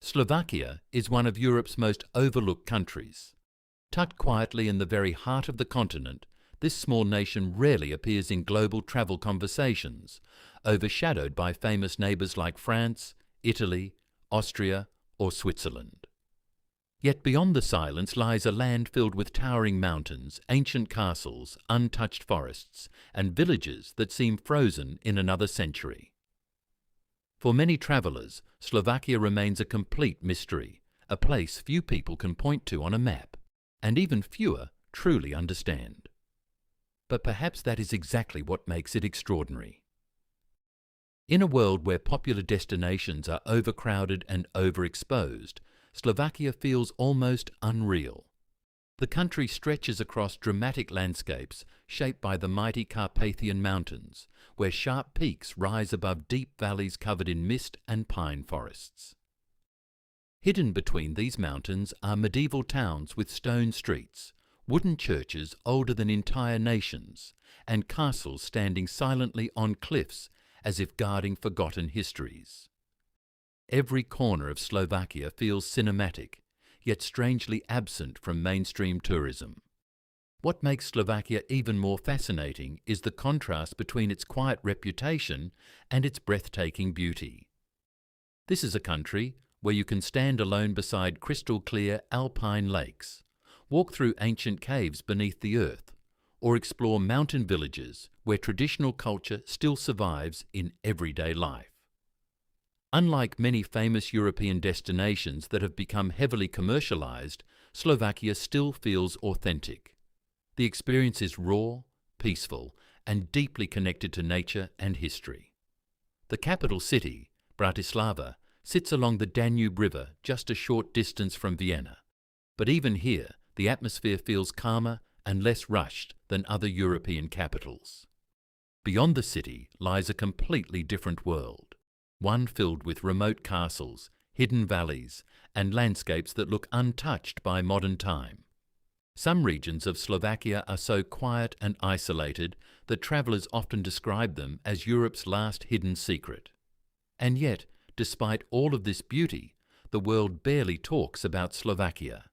Slovakia is one of Europe's most overlooked countries. Tucked quietly in the very heart of the continent, this small nation rarely appears in global travel conversations, overshadowed by famous neighbours like France, Italy, Austria, or Switzerland. Yet beyond the silence lies a land filled with towering mountains, ancient castles, untouched forests, and villages that seem frozen in another century. For many travellers, Slovakia remains a complete mystery, a place few people can point to on a map, and even fewer truly understand. But perhaps that is exactly what makes it extraordinary. In a world where popular destinations are overcrowded and overexposed, Slovakia feels almost unreal. The country stretches across dramatic landscapes shaped by the mighty Carpathian Mountains, where sharp peaks rise above deep valleys covered in mist and pine forests. Hidden between these mountains are medieval towns with stone streets, wooden churches older than entire nations, and castles standing silently on cliffs as if guarding forgotten histories. Every corner of Slovakia feels cinematic, yet strangely absent from mainstream tourism. What makes Slovakia even more fascinating is the contrast between its quiet reputation and its breathtaking beauty. This is a country where you can stand alone beside crystal-clear alpine lakes, walk through ancient caves beneath the earth, or explore mountain villages where traditional culture still survives in everyday life. Unlike many famous European destinations that have become heavily commercialized, Slovakia still feels authentic. The experience is raw, peaceful, and deeply connected to nature and history. The capital city, Bratislava, sits along the Danube River just a short distance from Vienna. But even here, the atmosphere feels calmer and less rushed than other European capitals. Beyond the city lies a completely different world, one filled with remote castles, hidden valleys, and landscapes that look untouched by modern time. Some regions of Slovakia are so quiet and isolated that travellers often describe them as Europe's last hidden secret. And yet, despite all of this beauty, the world barely talks about Slovakia.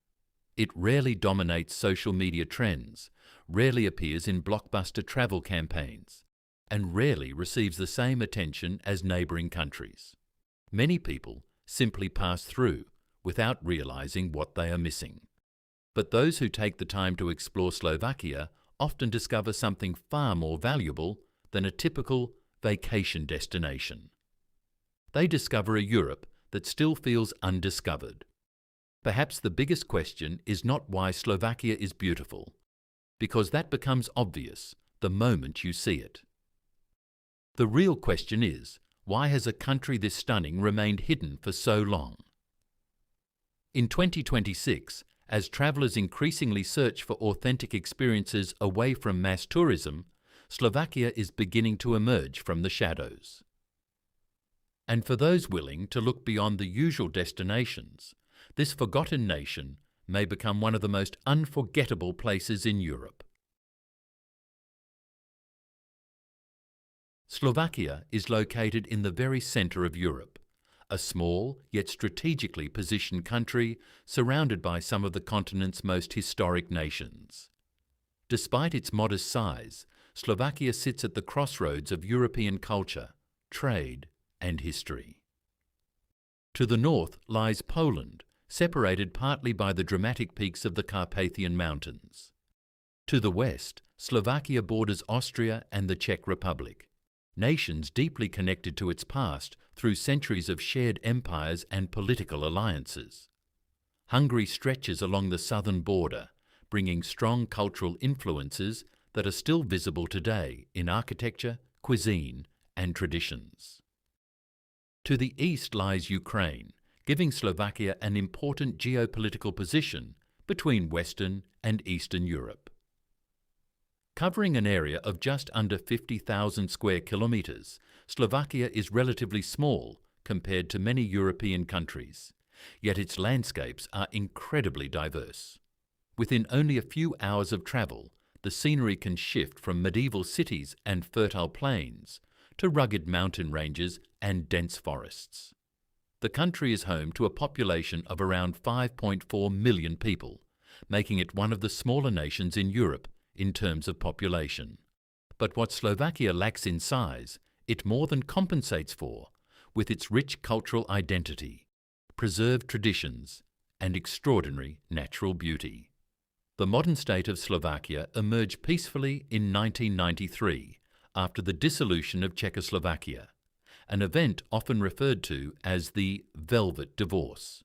It rarely dominates social media trends, rarely appears in blockbuster travel campaigns, and rarely receives the same attention as neighbouring countries. Many people simply pass through without realising what they are missing. But those who take the time to explore Slovakia often discover something far more valuable than a typical vacation destination. They discover a Europe that still feels undiscovered. Perhaps the biggest question is not why Slovakia is beautiful, because that becomes obvious the moment you see it. The real question is, why has a country this stunning remained hidden for so long? In 2026, as travellers increasingly search for authentic experiences away from mass tourism, Slovakia is beginning to emerge from the shadows. And for those willing to look beyond the usual destinations, this forgotten nation may become one of the most unforgettable places in Europe. Slovakia is located in the very centre of Europe, a small yet strategically positioned country surrounded by some of the continent's most historic nations. Despite its modest size, Slovakia sits at the crossroads of European culture, trade, and history. To the north lies Poland, separated partly by the dramatic peaks of the Carpathian Mountains. To the west, Slovakia borders Austria and the Czech Republic, nations deeply connected to its past through centuries of shared empires and political alliances. Hungary stretches along the southern border, bringing strong cultural influences that are still visible today in architecture, cuisine, and traditions. To the east lies Ukraine, giving Slovakia an important geopolitical position between Western and Eastern Europe. Covering an area of just under 50,000 square kilometres, Slovakia is relatively small compared to many European countries, yet its landscapes are incredibly diverse. Within only a few hours of travel, the scenery can shift from medieval cities and fertile plains to rugged mountain ranges and dense forests. The country is home to a population of around 5.4 million people, making it one of the smaller nations in Europe in terms of population. But what Slovakia lacks in size, it more than compensates for with its rich cultural identity, preserved traditions, and extraordinary natural beauty. The modern state of Slovakia emerged peacefully in 1993 after the dissolution of Czechoslovakia, an event often referred to as the Velvet Divorce.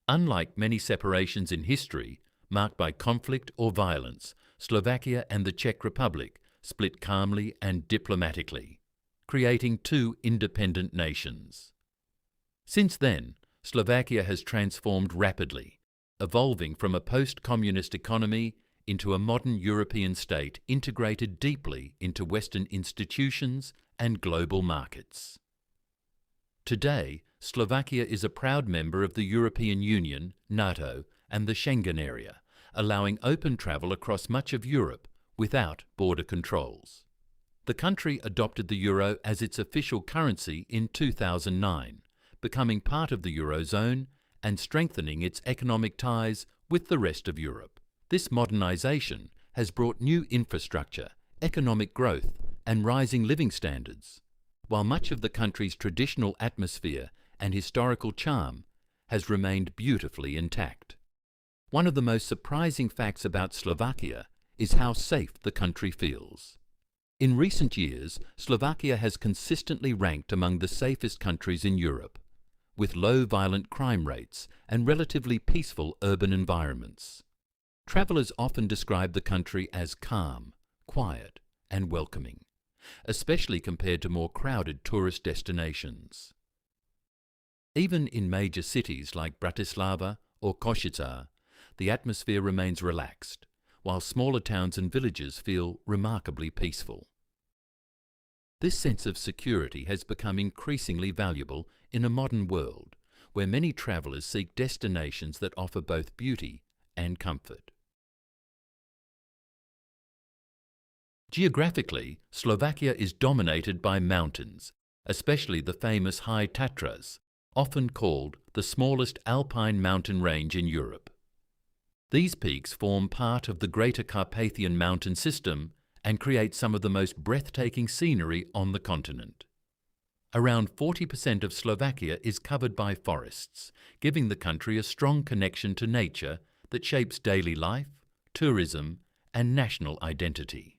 Unlike many separations in history marked by conflict or violence, Slovakia and the Czech Republic split calmly and diplomatically, creating two independent nations. Since then, Slovakia has transformed rapidly, evolving from a post-communist economy into a modern European state integrated deeply into Western institutions and global markets. Today, Slovakia is a proud member of the European Union, NATO, and the Schengen area, allowing open travel across much of Europe without border controls. The country adopted the euro as its official currency in 2009, becoming part of the Eurozone and strengthening its economic ties with the rest of Europe. This modernization has brought new infrastructure, economic growth, and rising living standards, while much of the country's traditional atmosphere and historical charm has remained beautifully intact. One of the most surprising facts about Slovakia is how safe the country feels. In recent years, Slovakia has consistently ranked among the safest countries in Europe, with low violent crime rates and relatively peaceful urban environments. Travellers often describe the country as calm, quiet, and welcoming, especially compared to more crowded tourist destinations. Even in major cities like Bratislava or Košice, the atmosphere remains relaxed, while smaller towns and villages feel remarkably peaceful. This sense of security has become increasingly valuable in a modern world, where many travellers seek destinations that offer both beauty and comfort. Geographically, Slovakia is dominated by mountains, especially the famous High Tatras, often called the smallest alpine mountain range in Europe. These peaks form part of the Greater Carpathian mountain system and create some of the most breathtaking scenery on the continent. Around 40% of Slovakia is covered by forests, giving the country a strong connection to nature that shapes daily life, tourism, and national identity.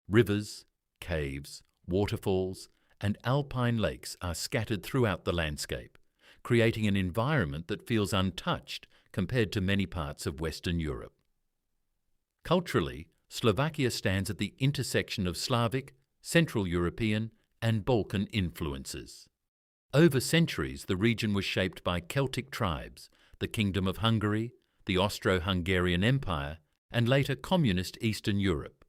Rivers, caves, waterfalls, and alpine lakes are scattered throughout the landscape, creating an environment that feels untouched compared to many parts of Western Europe. Culturally, Slovakia stands at the intersection of Slavic, Central European, and Balkan influences. Over centuries, the region was shaped by Celtic tribes, the Kingdom of Hungary, the Austro-Hungarian Empire, and later communist Eastern Europe.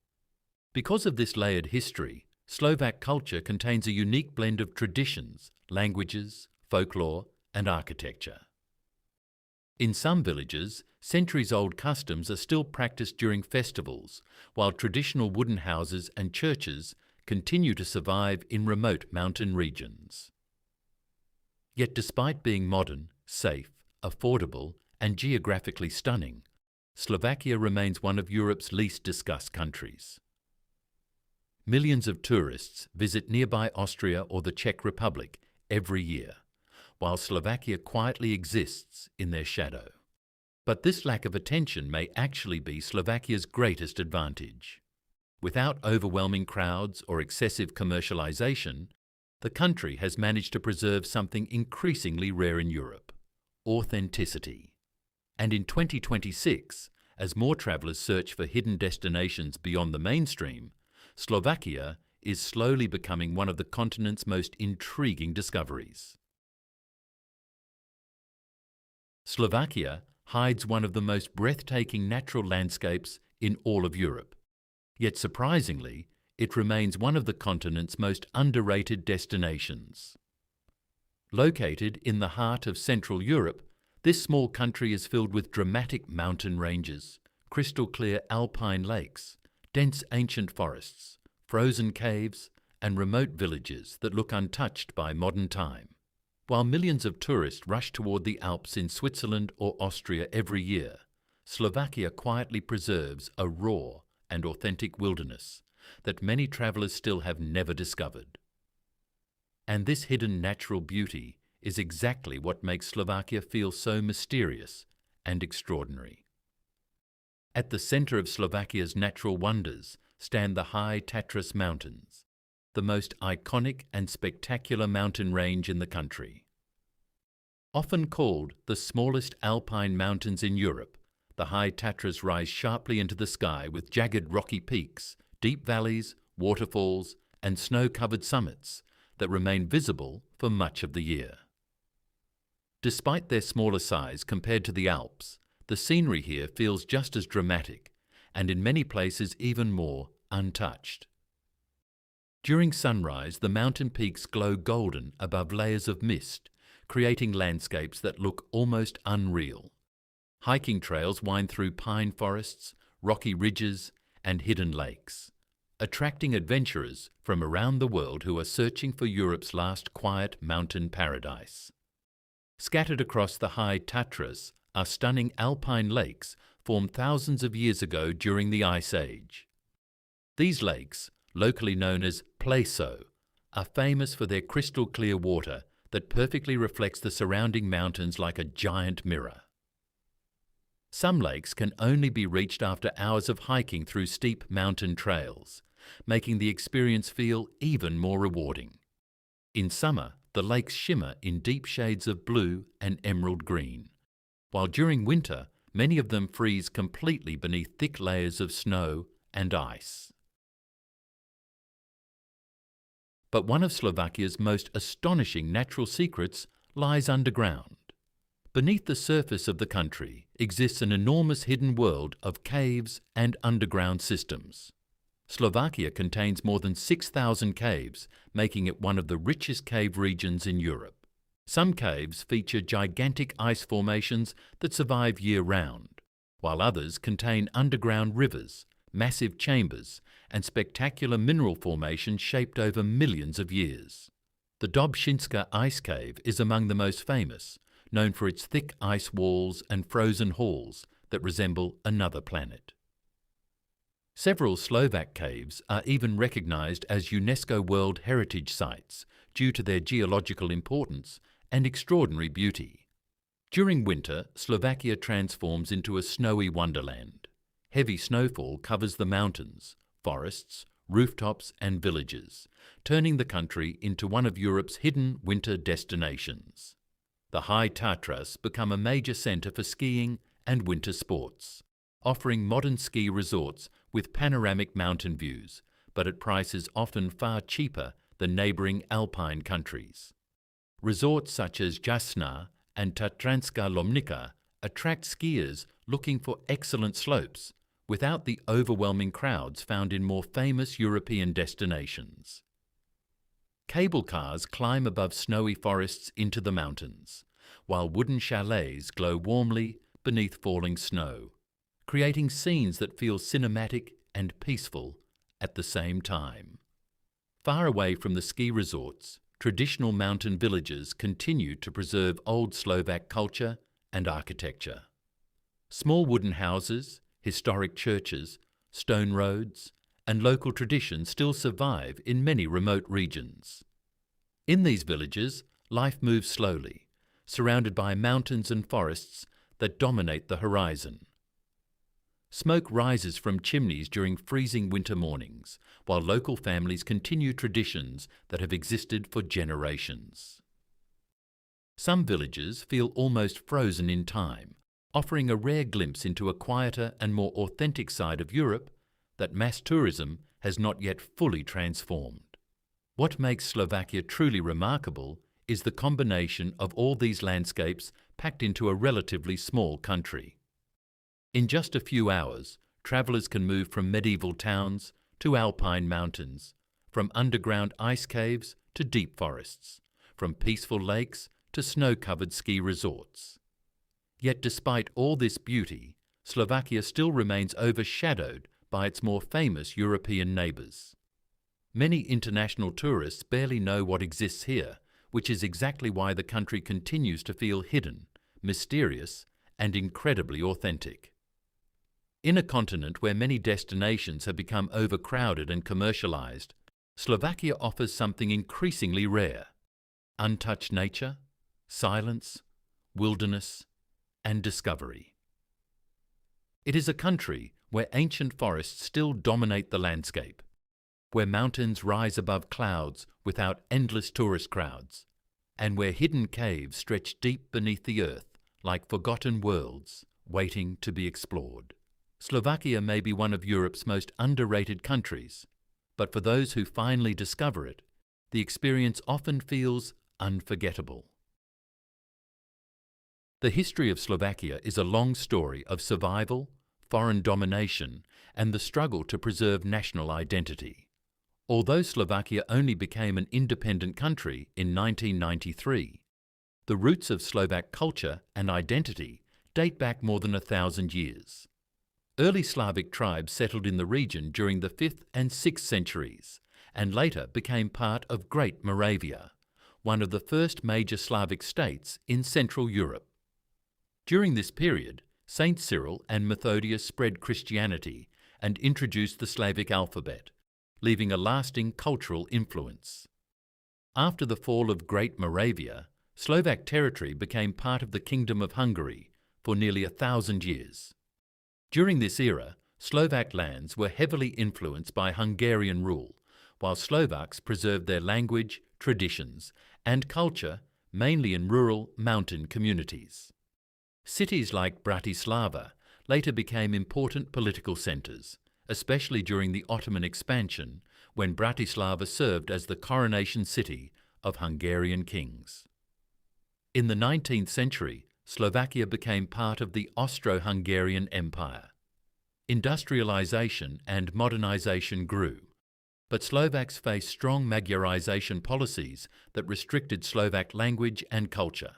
Because of this layered history, Slovak culture contains a unique blend of traditions, languages, folklore, and architecture. In some villages, centuries-old customs are still practiced during festivals, while traditional wooden houses and churches continue to survive in remote mountain regions. Yet despite being modern, safe, affordable, and geographically stunning, Slovakia remains one of Europe's least discussed countries. Millions of tourists visit nearby Austria or the Czech Republic every year, while Slovakia quietly exists in their shadow. But this lack of attention may actually be Slovakia's greatest advantage. Without overwhelming crowds or excessive commercialization, the country has managed to preserve something increasingly rare in Europe: authenticity. And in 2026, as more travelers search for hidden destinations beyond the mainstream, Slovakia is slowly becoming one of the continent's most intriguing discoveries. Slovakia hides one of the most breathtaking natural landscapes in all of Europe. Yet surprisingly, it remains one of the continent's most underrated destinations. Located in the heart of Central Europe, this small country is filled with dramatic mountain ranges, crystal-clear alpine lakes, dense ancient forests, frozen caves, and remote villages that look untouched by modern time. While millions of tourists rush toward the Alps in Switzerland or Austria every year, Slovakia quietly preserves a raw and authentic wilderness that many travellers still have never discovered. And this hidden natural beauty is exactly what makes Slovakia feel so mysterious and extraordinary. At the centre of Slovakia's natural wonders stand the High Tatras Mountains, the most iconic and spectacular mountain range in the country. Often called the smallest alpine mountains in Europe, the High Tatras rise sharply into the sky with jagged rocky peaks, deep valleys, waterfalls, and snow-covered summits that remain visible for much of the year. Despite their smaller size compared to the Alps, the scenery here feels just as dramatic, and in many places even more untouched. During sunrise, the mountain peaks glow golden above layers of mist, creating landscapes that look almost unreal. Hiking trails wind through pine forests, rocky ridges, and hidden lakes, attracting adventurers from around the world who are searching for Europe's last quiet mountain paradise. Scattered across the High Tatras are stunning alpine lakes formed thousands of years ago during the Ice Age. These lakes, locally known as pleso, are famous for their crystal-clear water that perfectly reflects the surrounding mountains like a giant mirror. Some lakes can only be reached after hours of hiking through steep mountain trails, making the experience feel even more rewarding. In summer, the lakes shimmer in deep shades of blue and emerald green, while during winter, many of them freeze completely beneath thick layers of snow and ice. But one of Slovakia's most astonishing natural secrets lies underground. Beneath the surface of the country exists an enormous hidden world of caves and underground systems. Slovakia contains more than 6,000 caves, making it one of the richest cave regions in Europe. Some caves feature gigantic ice formations that survive year-round, while others contain underground rivers, massive chambers, and spectacular mineral formations shaped over millions of years. The Dobšinska Ice Cave is among the most famous, known for its thick ice walls and frozen halls that resemble another planet. Several Slovak caves are even recognized as UNESCO World Heritage Sites due to their geological importance and extraordinary beauty. During winter, Slovakia transforms into a snowy wonderland. Heavy snowfall covers the mountains, forests, rooftops and villages, turning the country into one of Europe's hidden winter destinations. The High Tatras become a major centre for skiing and winter sports, offering modern ski resorts with panoramic mountain views, but at prices often far cheaper than neighbouring alpine countries. Resorts such as Jasná and Tatranska Lomnica attract skiers looking for excellent slopes without the overwhelming crowds found in more famous European destinations. Cable cars climb above snowy forests into the mountains, while wooden chalets glow warmly beneath falling snow, creating scenes that feel cinematic and peaceful at the same time. Far away from the ski resorts, traditional mountain villages continue to preserve old Slovak culture and architecture. Small wooden houses, historic churches, stone roads, and local traditions still survive in many remote regions. In these villages, life moves slowly, surrounded by mountains and forests that dominate the horizon. Smoke rises from chimneys during freezing winter mornings, while local families continue traditions that have existed for generations. Some villages feel almost frozen in time, offering a rare glimpse into a quieter and more authentic side of Europe that mass tourism has not yet fully transformed. What makes Slovakia truly remarkable is the combination of all these landscapes packed into a relatively small country. In just a few hours, travellers can move from medieval towns to alpine mountains, from underground ice caves to deep forests, from peaceful lakes to snow-covered ski resorts. Yet despite all this beauty, Slovakia still remains overshadowed by its more famous European neighbours. Many international tourists barely know what exists here, which is exactly why the country continues to feel hidden, mysterious, and incredibly authentic. In a continent where many destinations have become overcrowded and commercialized, Slovakia offers something increasingly rare: untouched nature, silence, wilderness, and discovery. It is a country where ancient forests still dominate the landscape, where mountains rise above clouds without endless tourist crowds, and where hidden caves stretch deep beneath the earth like forgotten worlds waiting to be explored. Slovakia may be one of Europe's most underrated countries, but for those who finally discover it, the experience often feels unforgettable. The history of Slovakia is a long story of survival, foreign domination, and the struggle to preserve national identity. Although Slovakia only became an independent country in 1993, the roots of Slovak culture and identity date back more than 1,000 years. Early Slavic tribes settled in the region during the 5th and 6th centuries, and later became part of Great Moravia, one of the first major Slavic states in Central Europe. During this period, Saint Cyril and Methodius spread Christianity and introduced the Slavic alphabet, leaving a lasting cultural influence. After the fall of Great Moravia, Slovak territory became part of the Kingdom of Hungary for nearly 1,000 years. During this era, Slovak lands were heavily influenced by Hungarian rule, while Slovaks preserved their language, traditions, and culture mainly in rural mountain communities. Cities like Bratislava later became important political centres, especially during the Ottoman expansion, when Bratislava served as the coronation city of Hungarian kings. In the 19th century, Slovakia became part of the Austro-Hungarian Empire. Industrialization and modernization grew, but Slovaks faced strong Magyarization policies that restricted Slovak language and culture.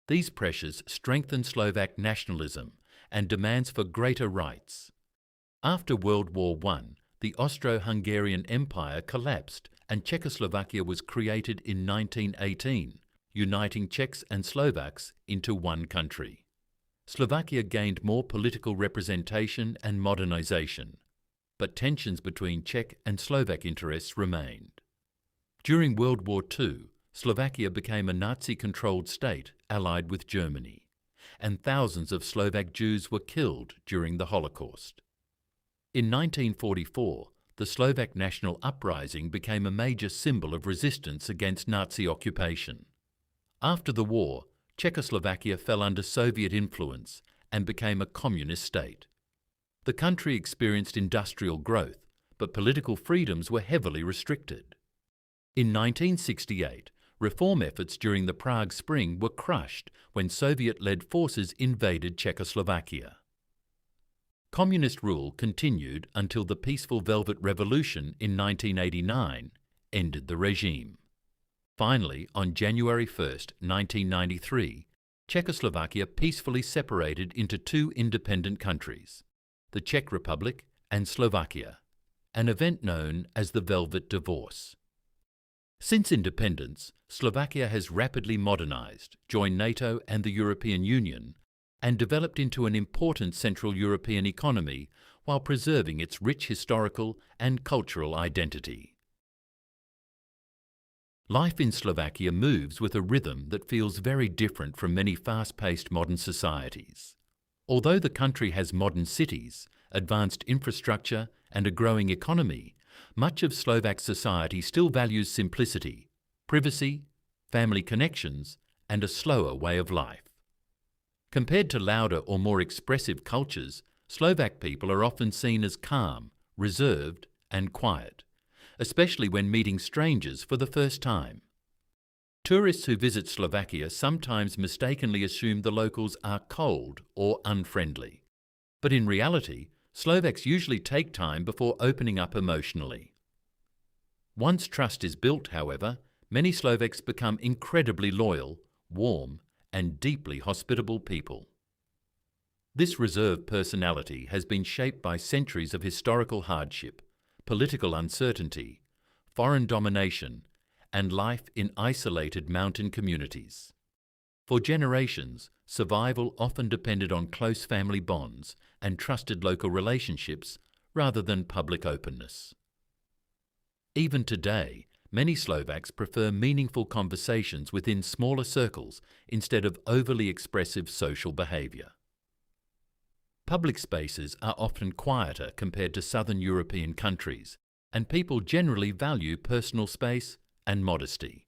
These pressures strengthened Slovak nationalism and demands for greater rights. After World War I, the Austro-Hungarian Empire collapsed and Czechoslovakia was created in 1918, uniting Czechs and Slovaks into one country. Slovakia gained more political representation and modernization, but tensions between Czech and Slovak interests remained. During World War II, Slovakia became a Nazi-controlled state allied with Germany, and thousands of Slovak Jews were killed during the Holocaust. In 1944, the Slovak national uprising became a major symbol of resistance against Nazi occupation. After the war, Czechoslovakia fell under Soviet influence and became a communist state. The country experienced industrial growth, but political freedoms were heavily restricted. In 1968, reform efforts during the Prague Spring were crushed when Soviet-led forces invaded Czechoslovakia. Communist rule continued until the peaceful Velvet Revolution in 1989 ended the regime. Finally, on January 1, 1993, Czechoslovakia peacefully separated into two independent countries, the Czech Republic and Slovakia, an event known as the Velvet Divorce. Since independence, Slovakia has rapidly modernized, joined NATO and the European Union, and developed into an important Central European economy while preserving its rich historical and cultural identity. Life in Slovakia moves with a rhythm that feels very different from many fast-paced modern societies. Although the country has modern cities, advanced infrastructure, and a growing economy, much of Slovak society still values simplicity, privacy, family connections, and a slower way of life. Compared to louder or more expressive cultures, Slovak people are often seen as calm, reserved, and quiet, especially when meeting strangers for the first time. Tourists who visit Slovakia sometimes mistakenly assume the locals are cold or unfriendly, but in reality, Slovaks usually take time before opening up emotionally. Once trust is built, however, many Slovaks become incredibly loyal, warm, and deeply hospitable people. This reserved personality has been shaped by centuries of historical hardship, political uncertainty, foreign domination, and life in isolated mountain communities. For generations, survival often depended on close family bonds and trusted local relationships rather than public openness. Even today, many Slovaks prefer meaningful conversations within smaller circles instead of overly expressive social behaviour. Public spaces are often quieter compared to southern European countries, and people generally value personal space and modesty.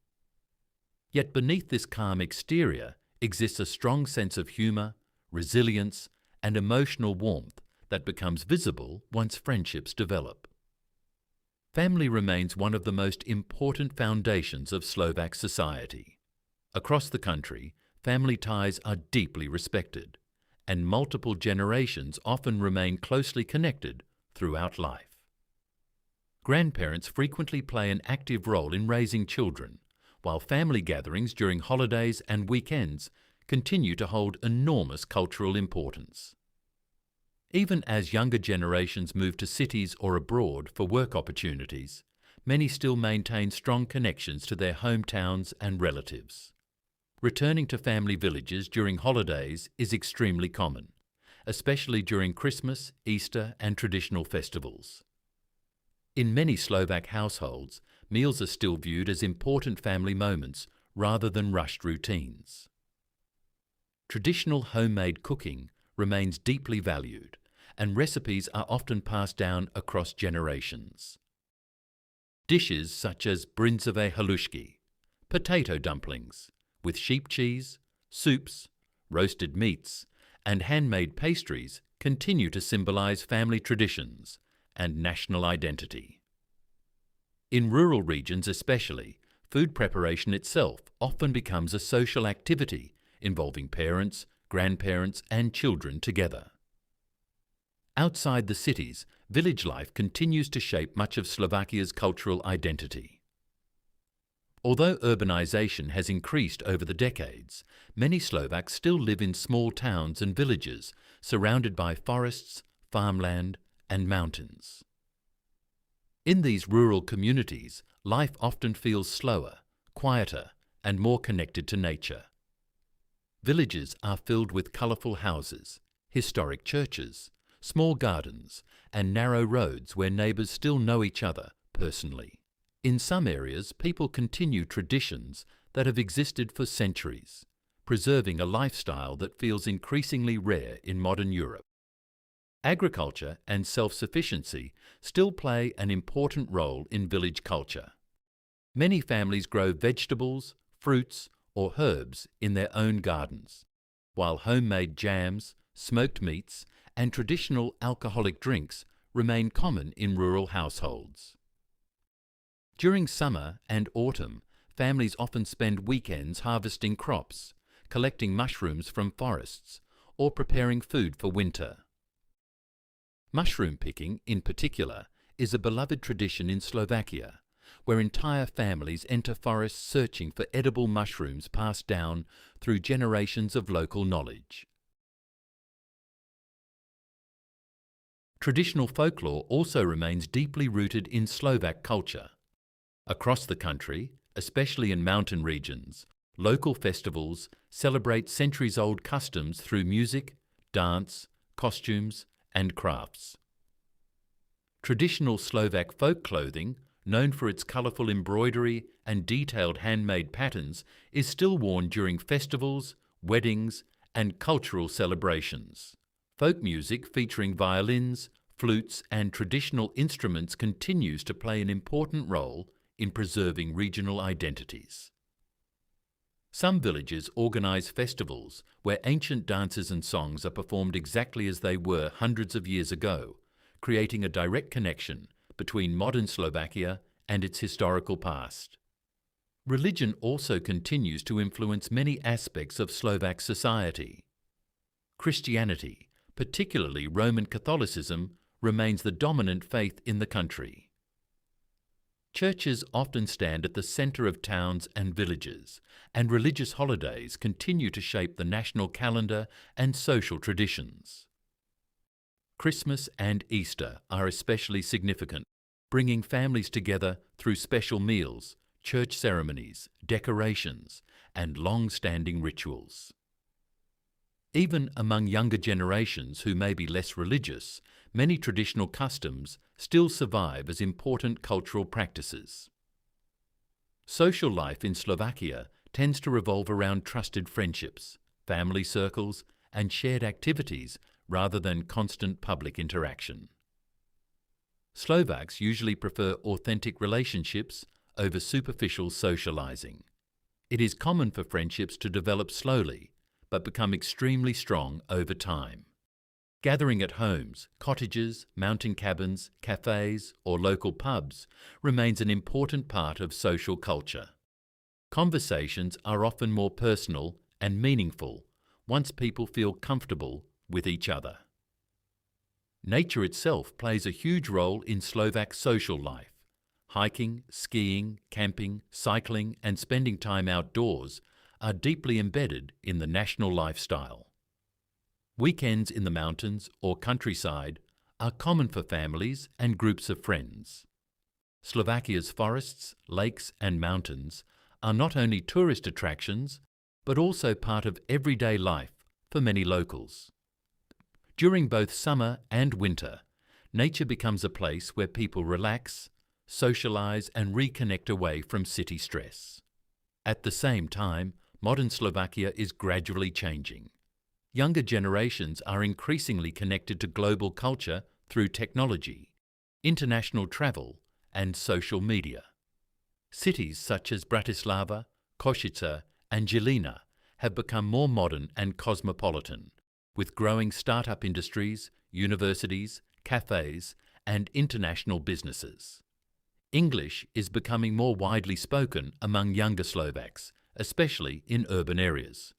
Yet beneath this calm exterior exists a strong sense of humour, resilience, and emotional warmth that becomes visible once friendships develop. Family remains one of the most important foundations of Slovak society. Across the country, family ties are deeply respected, and multiple generations often remain closely connected throughout life. Grandparents frequently play an active role in raising children, while family gatherings during holidays and weekends continue to hold enormous cultural importance. Even as younger generations move to cities or abroad for work opportunities, many still maintain strong connections to their hometowns and relatives. Returning to family villages during holidays is extremely common, especially during Christmas, Easter, and traditional festivals. In many Slovak households, meals are still viewed as important family moments rather than rushed routines. Traditional homemade cooking remains deeply valued, and recipes are often passed down across generations. Dishes such as bryndzové halušky, potato dumplings, with sheep cheese, soups, roasted meats, and handmade pastries continue to symbolize family traditions and national identity. In rural regions especially, food preparation itself often becomes a social activity involving parents, grandparents, and children together. Outside the cities, village life continues to shape much of Slovakia's cultural identity. Although urbanization has increased over the decades, many Slovaks still live in small towns and villages surrounded by forests, farmland, and mountains. In these rural communities, life often feels slower, quieter, and more connected to nature. Villages are filled with colourful houses, historic churches, small gardens, and narrow roads where neighbours still know each other personally. In some areas, people continue traditions that have existed for centuries, preserving a lifestyle that feels increasingly rare in modern Europe. Agriculture and self-sufficiency still play an important role in village culture. Many families grow vegetables, fruits, or herbs in their own gardens, while homemade jams, smoked meats, and traditional alcoholic drinks remain common in rural households. During summer and autumn, families often spend weekends harvesting crops, collecting mushrooms from forests, or preparing food for winter. Mushroom picking, in particular, is a beloved tradition in Slovakia, where entire families enter forests searching for edible mushrooms passed down through generations of local knowledge. Traditional folklore also remains deeply rooted in Slovak culture. Across the country, especially in mountain regions, local festivals celebrate centuries-old customs through music, dance, costumes, and crafts. Traditional Slovak folk clothing, known for its colourful embroidery and detailed handmade patterns, is still worn during festivals, weddings, and cultural celebrations. Folk music featuring violins, flutes, and traditional instruments continues to play an important role in preserving regional identities. Some villages organise festivals where ancient dances and songs are performed exactly as they were hundreds of years ago, creating a direct connection between modern Slovakia and its historical past. Religion also continues to influence many aspects of Slovak society. Christianity, particularly Roman Catholicism, remains the dominant faith in the country. Churches often stand at the centre of towns and villages, and religious holidays continue to shape the national calendar and social traditions. Christmas and Easter are especially significant, bringing families together through special meals, church ceremonies, decorations, and long-standing rituals. Even among younger generations who may be less religious, many traditional customs still survive as important cultural practices. Social life in Slovakia tends to revolve around trusted friendships, family circles, and shared activities rather than constant public interaction. Slovaks usually prefer authentic relationships over superficial socializing. It is common for friendships to develop slowly, but become extremely strong over time. Gathering at homes, cottages, mountain cabins, cafes, or local pubs remains an important part of social culture. Conversations are often more personal and meaningful once people feel comfortable with each other. Nature itself plays a huge role in Slovak social life. Hiking, skiing, camping, cycling, and spending time outdoors are deeply embedded in the national lifestyle. Weekends in the mountains or countryside are common for families and groups of friends. Slovakia's forests, lakes, and mountains are not only tourist attractions, but also part of everyday life for many locals. During both summer and winter, nature becomes a place where people relax, socialize, and reconnect away from city stress. At the same time, modern Slovakia is gradually changing. Younger generations are increasingly connected to global culture through technology, international travel, and social media. Cities such as Bratislava, Košice, and Žilina have become more modern and cosmopolitan, with growing startup industries, universities, cafes, and international businesses. English is becoming more widely spoken among younger Slovaks, especially in urban areas.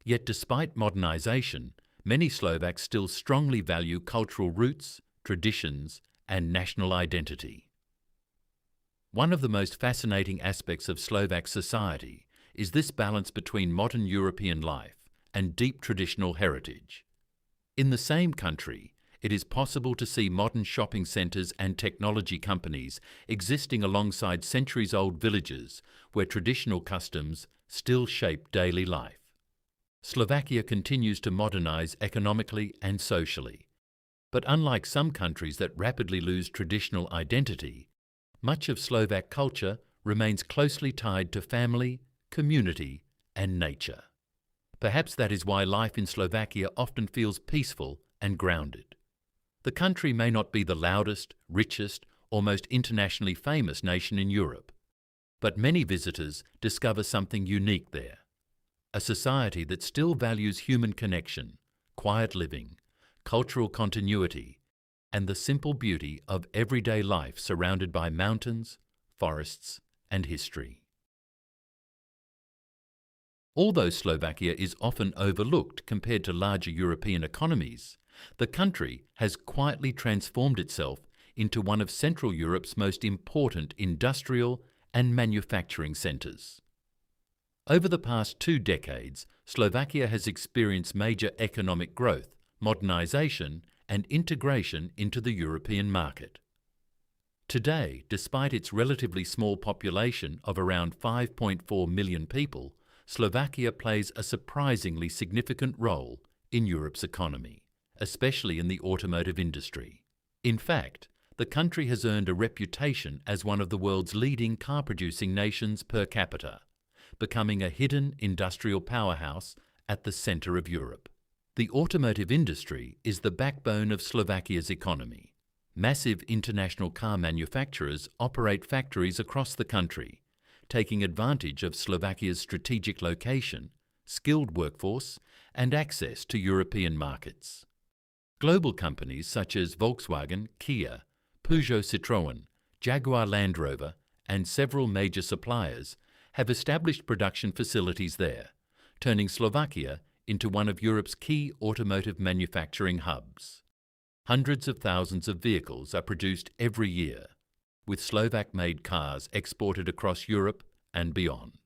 Yet despite modernization, many Slovaks still strongly value cultural roots, traditions, and national identity. One of the most fascinating aspects of Slovak society is this balance between modern European life and deep traditional heritage. In the same country, it is possible to see modern shopping centres and technology companies existing alongside centuries-old villages where traditional customs still shape daily life. Slovakia continues to modernize economically and socially. But unlike some countries that rapidly lose traditional identity, much of Slovak culture remains closely tied to family, community, and nature. Perhaps that is why life in Slovakia often feels peaceful and grounded. The country may not be the loudest, richest, or most internationally famous nation in Europe, but many visitors discover something unique there. A society that still values human connection, quiet living, cultural continuity, and the simple beauty of everyday life surrounded by mountains, forests, and history. Although Slovakia is often overlooked compared to larger European economies, the country has quietly transformed itself into one of Central Europe's most important industrial and manufacturing centres. Over the past 2 decades, Slovakia has experienced major economic growth, modernisation, and integration into the European market. Today, despite its relatively small population of around 5.4 million people, Slovakia plays a surprisingly significant role in Europe's economy, especially in the automotive industry. In fact, the country has earned a reputation as one of the world's leading car-producing nations per capita, becoming a hidden industrial powerhouse at the centre of Europe. The automotive industry is the backbone of Slovakia's economy. Massive international car manufacturers operate factories across the country, taking advantage of Slovakia's strategic location, skilled workforce, and access to European markets. Global companies such as Volkswagen, Kia, Peugeot Citroën, Jaguar Land Rover, and several major suppliers have established production facilities there, turning Slovakia into one of Europe's key automotive manufacturing hubs. Hundreds of thousands of vehicles are produced every year, with Slovak-made cars exported across Europe and beyond.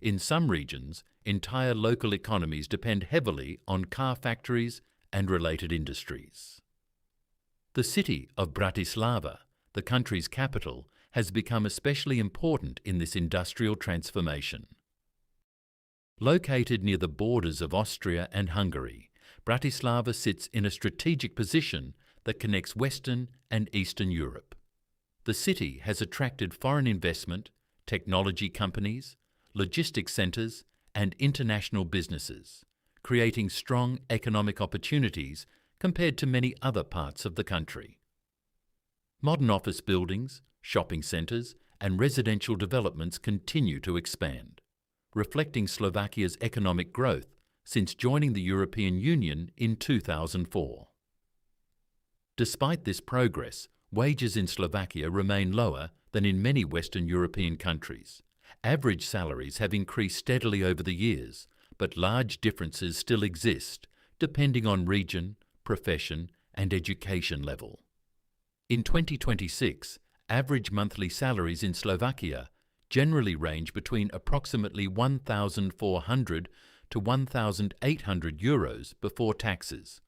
In some regions, entire local economies depend heavily on car factories and related industries. The city of Bratislava, the country's capital, has become especially important in this industrial transformation. Located near the borders of Austria and Hungary, Bratislava sits in a strategic position that connects Western and Eastern Europe. The city has attracted foreign investment, technology companies, logistics centres, and international businesses, creating strong economic opportunities compared to many other parts of the country. Modern office buildings, shopping centres, and residential developments continue to expand, reflecting Slovakia's economic growth since joining the European Union in 2004. Despite this progress, wages in Slovakia remain lower than in many Western European countries. Average salaries have increased steadily over the years, but large differences still exist depending on region, profession, and education level. In 2026, average monthly salaries in Slovakia generally range between approximately 1,400 to 1,800 euros before taxes,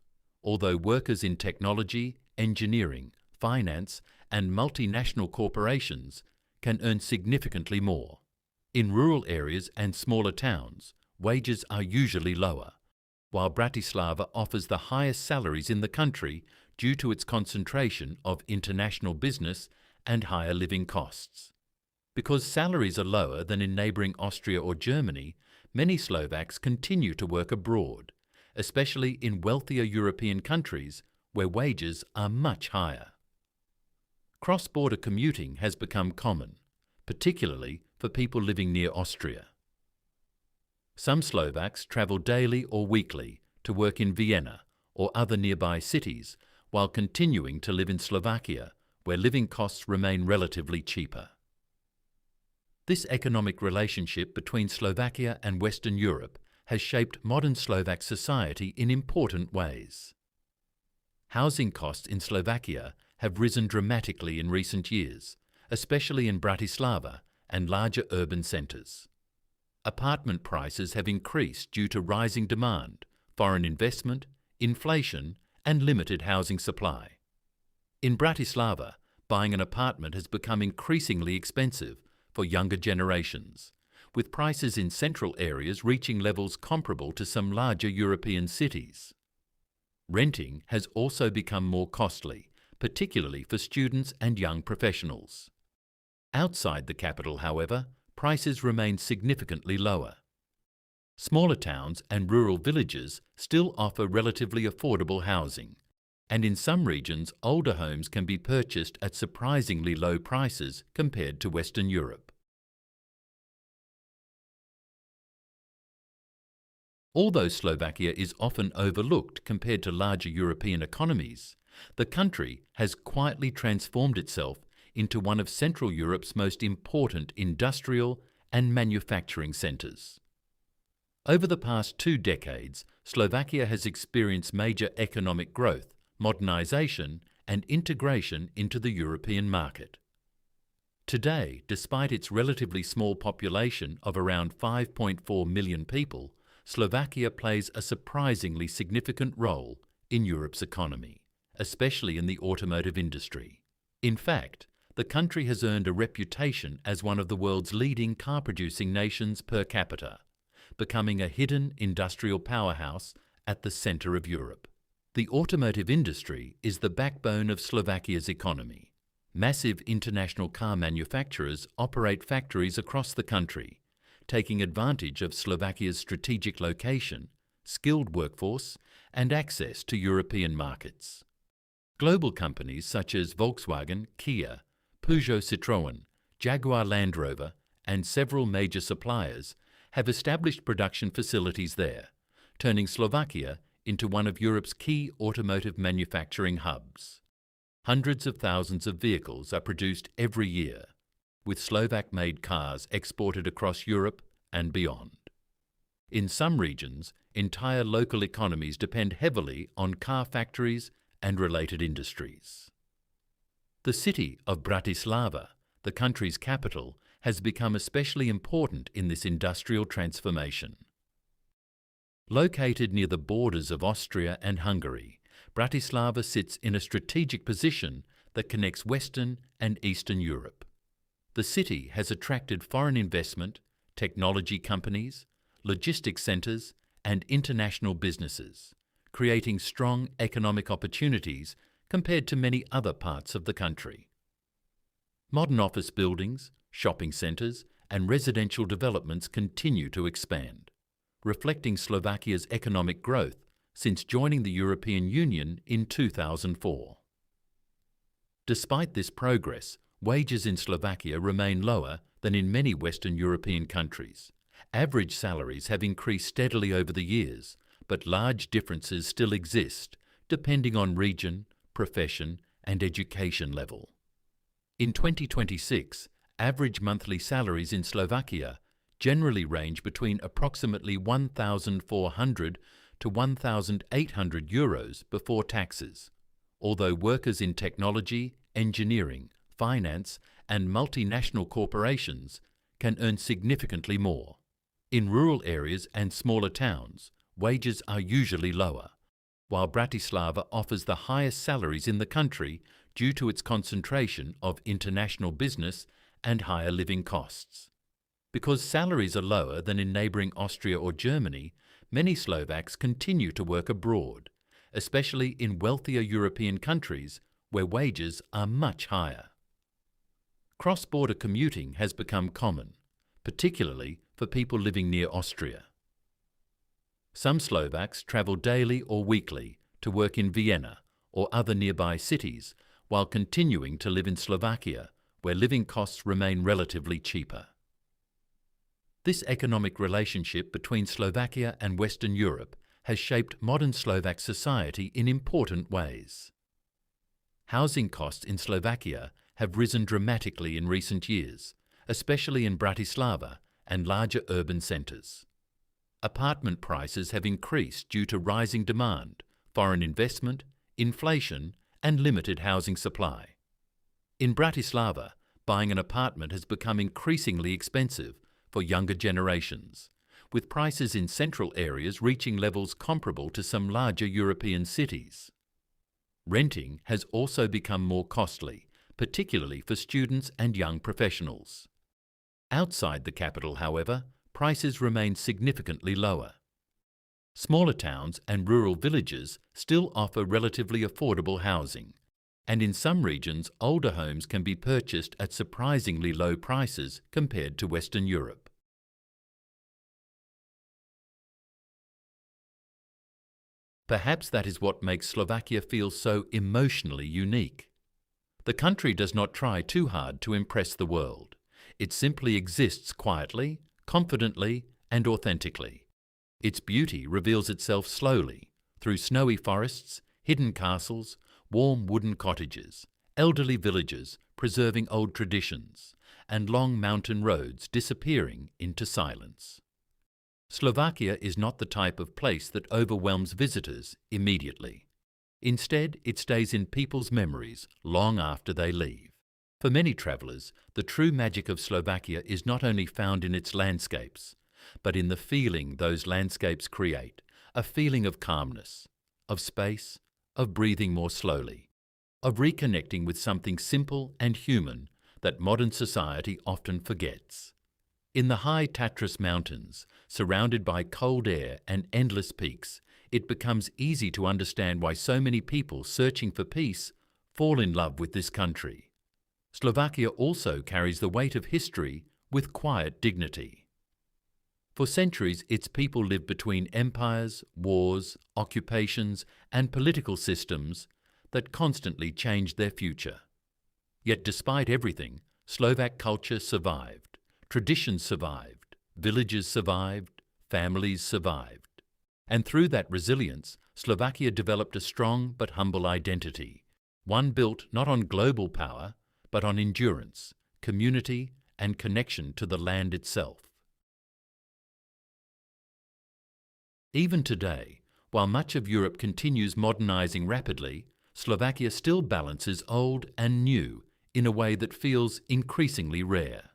although workers in technology, engineering, finance, and multinational corporations can earn significantly more. In rural areas and smaller towns, wages are usually lower, while Bratislava offers the highest salaries in the country due to its concentration of international business and higher living costs. Because salaries are lower than in neighbouring Austria or Germany, many Slovaks continue to work abroad, especially in wealthier European countries where wages are much higher. Cross-border commuting has become common, particularly for people living near Austria. Some Slovaks travel daily or weekly to work in Vienna or other nearby cities while continuing to live in Slovakia, where living costs remain relatively cheaper. This economic relationship between Slovakia and Western Europe has shaped modern Slovak society in important ways. Housing costs in Slovakia have risen dramatically in recent years, especially in Bratislava and larger urban centres. Apartment prices have increased due to rising demand, foreign investment, inflation, and limited housing supply. In Bratislava, buying an apartment has become increasingly expensive for younger generations, with prices in central areas reaching levels comparable to some larger European cities. Renting has also become more costly, particularly for students and young professionals. Outside the capital, however, prices remain significantly lower. Smaller towns and rural villages still offer relatively affordable housing, and in some regions older homes can be purchased at surprisingly low prices compared to Western Europe. Although Slovakia is often overlooked compared to larger European economies, the country has quietly transformed itself into one of Central Europe's most important industrial and manufacturing centres. Over the past 2 decades, Slovakia has experienced major economic growth, modernisation, and integration into the European market. Today, despite its relatively small population of around 5.4 million people, Slovakia plays a surprisingly significant role in Europe's economy, especially in the automotive industry. In fact, the country has earned a reputation as one of the world's leading car-producing nations per capita, becoming a hidden industrial powerhouse at the centre of Europe. The automotive industry is the backbone of Slovakia's economy. Massive international car manufacturers operate factories across the country, taking advantage of Slovakia's strategic location, skilled workforce, and access to European markets. Global companies such as Volkswagen, Kia, Peugeot Citroën, Jaguar Land Rover, and several major suppliers have established production facilities there, turning Slovakia into one of Europe's key automotive manufacturing hubs. Hundreds of thousands of vehicles are produced every year, with Slovak-made cars exported across Europe and beyond. In some regions, entire local economies depend heavily on car factories and related industries. The city of Bratislava, the country's capital, has become especially important in this industrial transformation. Located near the borders of Austria and Hungary, Bratislava sits in a strategic position that connects Western and Eastern Europe. The city has attracted foreign investment, technology companies, logistics centres and international businesses, creating strong economic opportunities compared to many other parts of the country. Modern office buildings, shopping centres and residential developments continue to expand, reflecting Slovakia's economic growth since joining the European Union in 2004. Despite this progress, wages in Slovakia remain lower than in many Western European countries. Average salaries have increased steadily over the years, but large differences still exist depending on region, profession and education level. In 2026, average monthly salaries in Slovakia generally range between approximately 1,400 to 1,800 euros before taxes, although workers in technology, engineering, finance and multinational corporations can earn significantly more. In rural areas and smaller towns, wages are usually lower, while Bratislava offers the highest salaries in the country due to its concentration of international business and higher living costs. Because salaries are lower than in neighbouring Austria or Germany, many Slovaks continue to work abroad, especially in wealthier European countries where wages are much higher. Cross-border commuting has become common, particularly for people living near Austria. Some Slovaks travel daily or weekly to work in Vienna or other nearby cities while continuing to live in Slovakia, where living costs remain relatively cheaper. This economic relationship between Slovakia and Western Europe has shaped modern Slovak society in important ways. Housing costs in Slovakia have risen dramatically in recent years, especially in Bratislava and larger urban centres. Apartment prices have increased due to rising demand, foreign investment, inflation and limited housing supply. In Bratislava, buying an apartment has become increasingly expensive for younger generations, with prices in central areas reaching levels comparable to some larger European cities. Renting has also become more costly, particularly for students and young professionals. Outside the capital, however, prices remain significantly lower. Smaller towns and rural villages still offer relatively affordable housing, and in some regions older homes can be purchased at surprisingly low prices compared to Western Europe. Perhaps that is what makes Slovakia feel so emotionally unique. The country does not try too hard to impress the world. It simply exists quietly, confidently and authentically. Its beauty reveals itself slowly through snowy forests, hidden castles, warm wooden cottages, elderly villages preserving old traditions, and long mountain roads disappearing into silence. Slovakia is not the type of place that overwhelms visitors immediately. Instead, it stays in people's memories long after they leave. For many travellers, the true magic of Slovakia is not only found in its landscapes, but in the feeling those landscapes create, a feeling of calmness, of space, of breathing more slowly, of reconnecting with something simple and human that modern society often forgets. In the High Tatras Mountains, surrounded by cold air and endless peaks, it becomes easy to understand why so many people searching for peace fall in love with this country. Slovakia also carries the weight of history with quiet dignity. For centuries, its people lived between empires, wars, occupations, and political systems that constantly changed their future. Yet despite everything, Slovak culture survived, traditions survived, villages survived, families survived. And through that resilience, Slovakia developed a strong but humble identity, one built not on global power, but on endurance, community, and connection to the land itself. Even today, while much of Europe continues modernizing rapidly, Slovakia still balances old and new in a way that feels increasingly rare.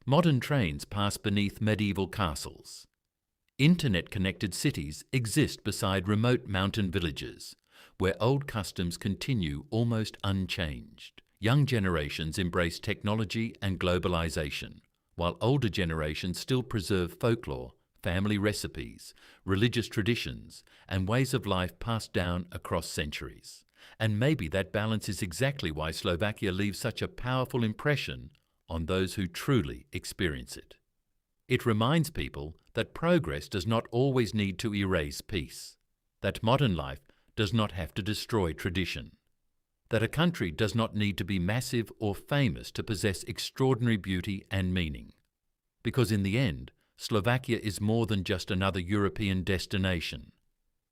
Modern trains pass beneath medieval castles. Internet-connected cities exist beside remote mountain villages, where old customs continue almost unchanged. Young generations embrace technology and globalization, while older generations still preserve folklore, family recipes, religious traditions, and ways of life passed down across centuries. And maybe that balance is exactly why Slovakia leaves such a powerful impression on those who truly experience it. It reminds people that progress does not always need to erase peace, that modern life does not have to destroy tradition, that a country does not need to be massive or famous to possess extraordinary beauty and meaning. Because in the end, Slovakia is more than just another European destination.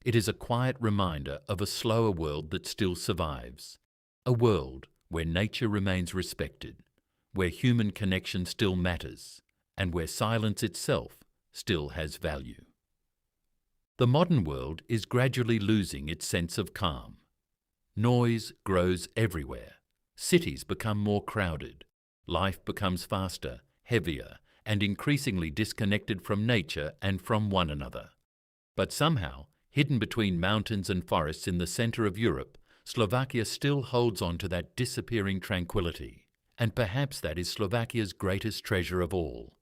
It is a quiet reminder of a slower world that still survives, a world where nature remains respected, where human connection still matters, and where silence itself still has value. The modern world is gradually losing its sense of calm. Noise grows everywhere. Cities become more crowded. Life becomes faster, heavier, and increasingly disconnected from nature and from one another. But somehow, hidden between mountains and forests in the center of Europe, Slovakia still holds on to that disappearing tranquility. And perhaps that is Slovakia's greatest treasure of all.